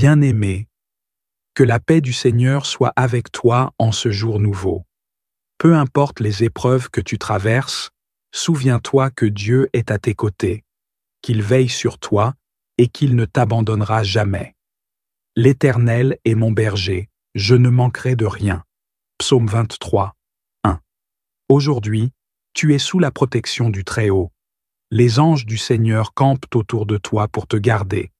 Bien-aimé, que la paix du Seigneur soit avec toi en ce jour nouveau. Peu importe les épreuves que tu traverses, souviens-toi que Dieu est à tes côtés, qu'il veille sur toi et qu'il ne t'abandonnera jamais. L'Éternel est mon berger, je ne manquerai de rien. Psaume 23, 1. Aujourd'hui, tu es sous la protection du Très-Haut. Les anges du Seigneur campent autour de toi pour te garder.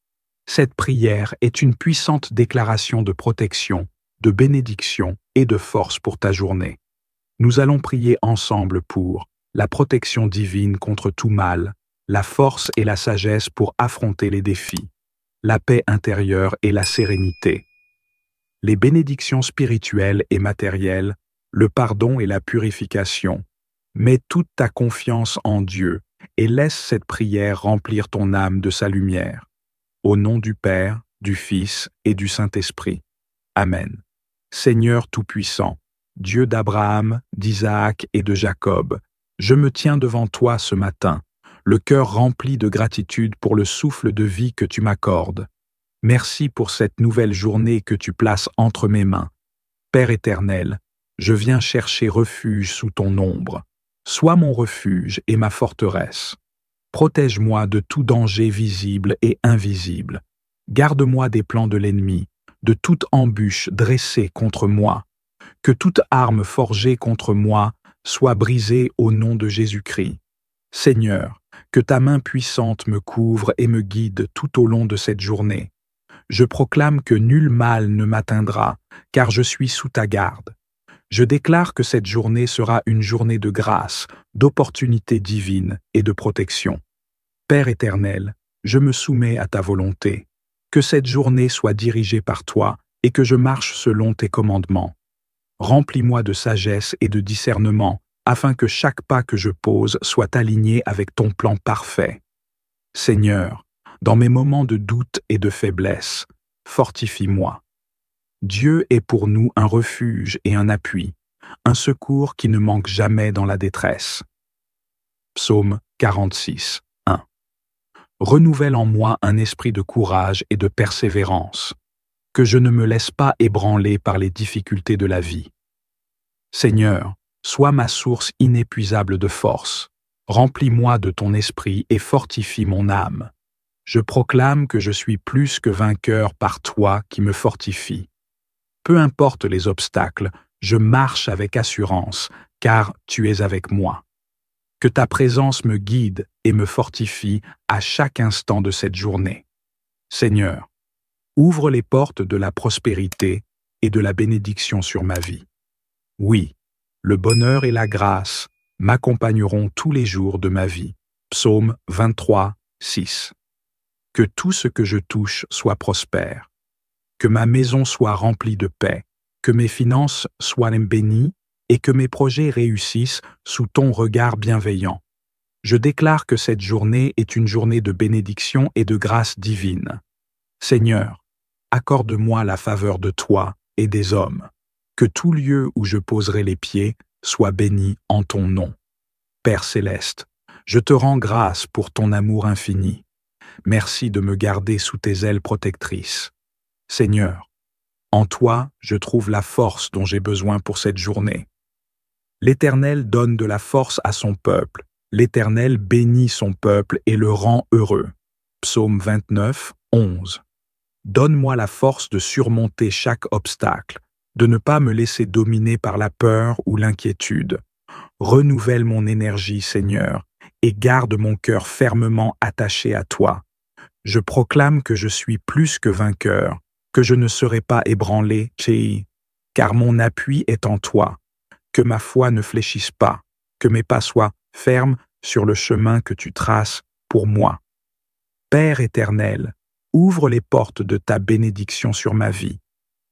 Cette prière est une puissante déclaration de protection, de bénédiction et de force pour ta journée. Nous allons prier ensemble pour la protection divine contre tout mal, la force et la sagesse pour affronter les défis, la paix intérieure et la sérénité, les bénédictions spirituelles et matérielles, le pardon et la purification. Mets toute ta confiance en Dieu et laisse cette prière remplir ton âme de sa lumière. Au nom du Père, du Fils et du Saint-Esprit. Amen. Seigneur Tout-Puissant, Dieu d'Abraham, d'Isaac et de Jacob, je me tiens devant toi ce matin, le cœur rempli de gratitude pour le souffle de vie que tu m'accordes. Merci pour cette nouvelle journée que tu places entre mes mains. Père éternel, je viens chercher refuge sous ton ombre. Sois mon refuge et ma forteresse. Protège-moi de tout danger visible et invisible. Garde-moi des plans de l'ennemi, de toute embûche dressée contre moi. Que toute arme forgée contre moi soit brisée au nom de Jésus-Christ. Seigneur, que ta main puissante me couvre et me guide tout au long de cette journée. Je proclame que nul mal ne m'atteindra, car je suis sous ta garde. Je déclare que cette journée sera une journée de grâce, d'opportunités divines et de protection. Père éternel, je me soumets à ta volonté. Que cette journée soit dirigée par toi et que je marche selon tes commandements. Remplis-moi de sagesse et de discernement, afin que chaque pas que je pose soit aligné avec ton plan parfait. Seigneur, dans mes moments de doute et de faiblesse, fortifie-moi. Dieu est pour nous un refuge et un appui, un secours qui ne manque jamais dans la détresse. Psaume 46, 1. Renouvelle en moi un esprit de courage et de persévérance, que je ne me laisse pas ébranler par les difficultés de la vie. Seigneur, sois ma source inépuisable de force, remplis-moi de ton esprit et fortifie mon âme. Je proclame que je suis plus que vainqueur par toi qui me fortifie. Peu importe les obstacles, je marche avec assurance, car tu es avec moi. Que ta présence me guide et me fortifie à chaque instant de cette journée. Seigneur, ouvre les portes de la prospérité et de la bénédiction sur ma vie. Oui, le bonheur et la grâce m'accompagneront tous les jours de ma vie. Psaume 23, 6. Que tout ce que je touche soit prospère. Que ma maison soit remplie de paix, que mes finances soient bénies et que mes projets réussissent sous ton regard bienveillant. Je déclare que cette journée est une journée de bénédiction et de grâce divine. Seigneur, accorde-moi la faveur de toi et des hommes. Que tout lieu où je poserai les pieds soit béni en ton nom. Père céleste, je te rends grâce pour ton amour infini. Merci de me garder sous tes ailes protectrices. Seigneur, en toi, je trouve la force dont j'ai besoin pour cette journée. L'Éternel donne de la force à son peuple. L'Éternel bénit son peuple et le rend heureux. Psaume 29, 11. Donne-moi la force de surmonter chaque obstacle, de ne pas me laisser dominer par la peur ou l'inquiétude. Renouvelle mon énergie, Seigneur, et garde mon cœur fermement attaché à toi. Je proclame que je suis plus que vainqueur, que je ne serai pas ébranlé, car mon appui est en toi, que ma foi ne fléchisse pas, que mes pas soient fermes sur le chemin que tu traces pour moi. Père éternel, ouvre les portes de ta bénédiction sur ma vie.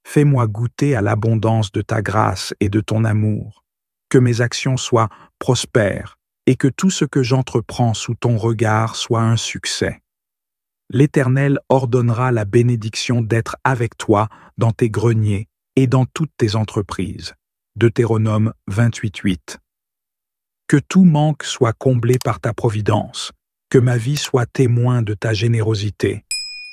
Fais-moi goûter à l'abondance de ta grâce et de ton amour. Que mes actions soient prospères et que tout ce que j'entreprends sous ton regard soit un succès. L'Éternel ordonnera la bénédiction d'être avec toi dans tes greniers et dans toutes tes entreprises. Deutéronome 28:8. Que tout manque soit comblé par ta providence, que ma vie soit témoin de ta générosité.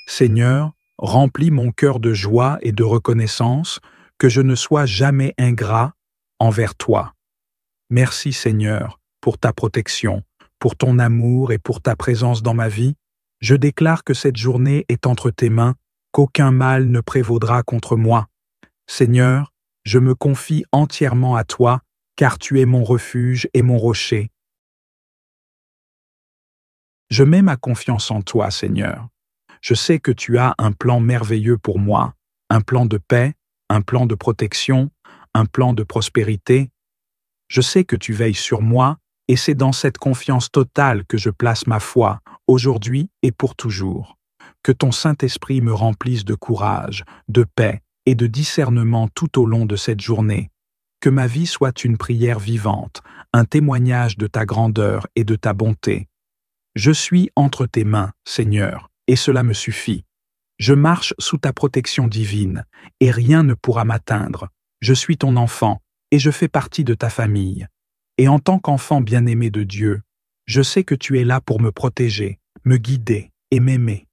Seigneur, Remplis mon cœur de joie et de reconnaissance, que je ne sois jamais ingrat envers toi. Merci Seigneur pour ta protection, pour ton amour et pour ta présence dans ma vie. Je déclare que cette journée est entre tes mains, qu'aucun mal ne prévaudra contre moi. Seigneur, je me confie entièrement à toi, car tu es mon refuge et mon rocher. Je mets ma confiance en toi, Seigneur. Je sais que tu as un plan merveilleux pour moi, un plan de paix, un plan de protection, un plan de prospérité. Je sais que tu veilles sur moi, et c'est dans cette confiance totale que je place ma foi, aujourd'hui et pour toujours. Que ton Saint-Esprit me remplisse de courage, de paix et de discernement tout au long de cette journée. Que ma vie soit une prière vivante, un témoignage de ta grandeur et de ta bonté. Je suis entre tes mains, Seigneur, et cela me suffit. Je marche sous ta protection divine, et rien ne pourra m'atteindre. Je suis ton enfant, et je fais partie de ta famille. Et en tant qu'enfant bien-aimé de Dieu, je sais que tu es là pour me protéger, me guider et m'aimer.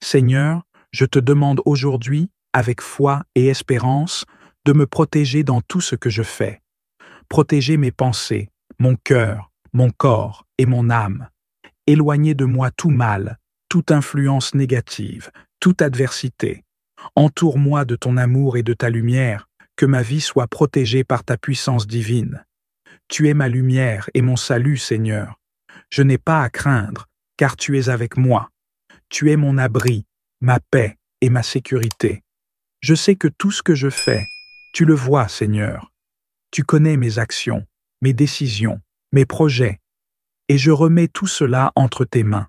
Seigneur, je te demande aujourd'hui, avec foi et espérance, de me protéger dans tout ce que je fais. Protéger mes pensées, mon cœur, mon corps et mon âme. Éloigner de moi tout mal, toute influence négative, toute adversité. Entoure-moi de ton amour et de ta lumière, que ma vie soit protégée par ta puissance divine. Tu es ma lumière et mon salut, Seigneur. Je n'ai pas à craindre, car tu es avec moi. Tu es mon abri, ma paix et ma sécurité. Je sais que tout ce que je fais, tu le vois, Seigneur. Tu connais mes actions, mes décisions, mes projets, et je remets tout cela entre tes mains.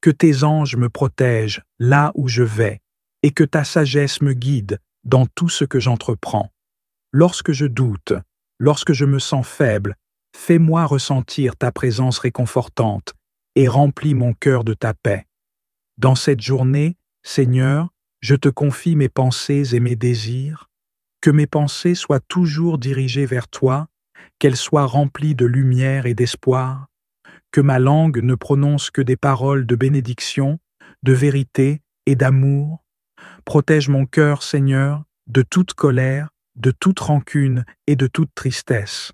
Que tes anges me protègent là où je vais, et que ta sagesse me guide dans tout ce que j'entreprends. Lorsque je doute, lorsque je me sens faible, fais-moi ressentir ta présence réconfortante et remplis mon cœur de ta paix. Dans cette journée, Seigneur, je te confie mes pensées et mes désirs, que mes pensées soient toujours dirigées vers toi, qu'elles soient remplies de lumière et d'espoir, que ma langue ne prononce que des paroles de bénédiction, de vérité et d'amour. Protège mon cœur, Seigneur, de toute colère, de toute rancune et de toute tristesse.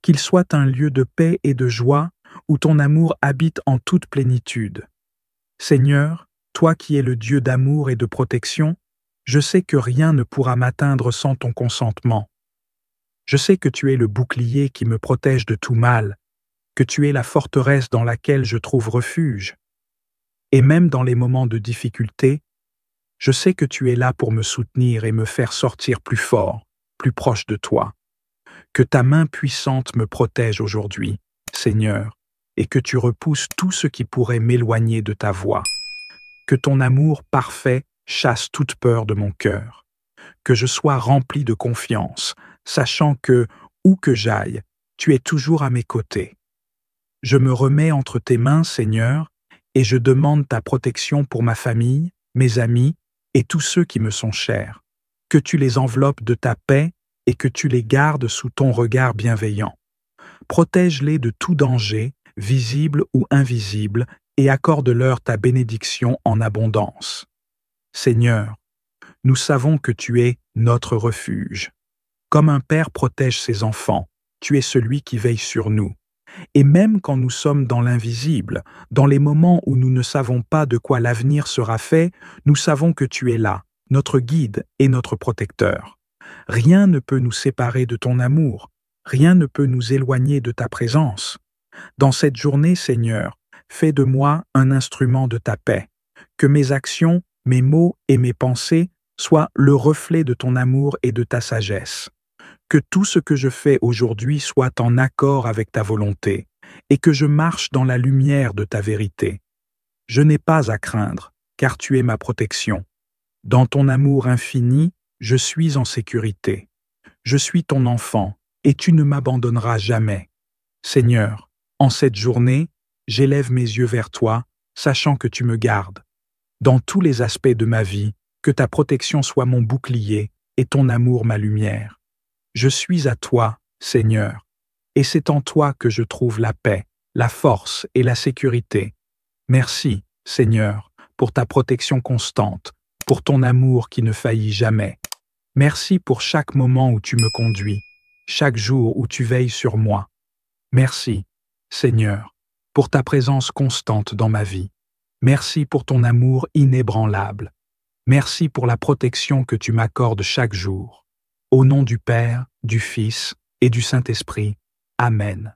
Qu'il soit un lieu de paix et de joie où ton amour habite en toute plénitude. Seigneur, toi qui es le Dieu d'amour et de protection, je sais que rien ne pourra m'atteindre sans ton consentement. Je sais que tu es le bouclier qui me protège de tout mal, que tu es la forteresse dans laquelle je trouve refuge. Et même dans les moments de difficulté, je sais que tu es là pour me soutenir et me faire sortir plus fort, plus proche de toi. Que ta main puissante me protège aujourd'hui, Seigneur, et que tu repousses tout ce qui pourrait m'éloigner de ta voix. Que ton amour parfait chasse toute peur de mon cœur. Que je sois rempli de confiance, sachant que, où que j'aille, tu es toujours à mes côtés. Je me remets entre tes mains, Seigneur, et je demande ta protection pour ma famille, mes amis et tous ceux qui me sont chers. Que tu les enveloppes de ta paix et que tu les gardes sous ton regard bienveillant. Protège-les de tout danger, visible ou invisible, et accorde-leur ta bénédiction en abondance. Seigneur, nous savons que tu es notre refuge. Comme un père protège ses enfants, tu es celui qui veille sur nous. Et même quand nous sommes dans l'invisible, dans les moments où nous ne savons pas de quoi l'avenir sera fait, nous savons que tu es là, notre guide et notre protecteur. Rien ne peut nous séparer de ton amour, rien ne peut nous éloigner de ta présence. Dans cette journée, Seigneur, fais de moi un instrument de ta paix, que mes actions, mes mots et mes pensées soient le reflet de ton amour et de ta sagesse. Que tout ce que je fais aujourd'hui soit en accord avec ta volonté, et que je marche dans la lumière de ta vérité. Je n'ai pas à craindre, car tu es ma protection. Dans ton amour infini, je suis en sécurité. Je suis ton enfant, et tu ne m'abandonneras jamais. Seigneur, en cette journée, j'élève mes yeux vers toi, sachant que tu me gardes. Dans tous les aspects de ma vie, que ta protection soit mon bouclier et ton amour ma lumière. Je suis à toi, Seigneur, et c'est en toi que je trouve la paix, la force et la sécurité. Merci, Seigneur, pour ta protection constante, pour ton amour qui ne faillit jamais. Merci pour chaque moment où tu me conduis, chaque jour où tu veilles sur moi. Merci, Seigneur, pour ta présence constante dans ma vie. Merci pour ton amour inébranlable. Merci pour la protection que tu m'accordes chaque jour. Au nom du Père, du Fils et du Saint-Esprit. Amen.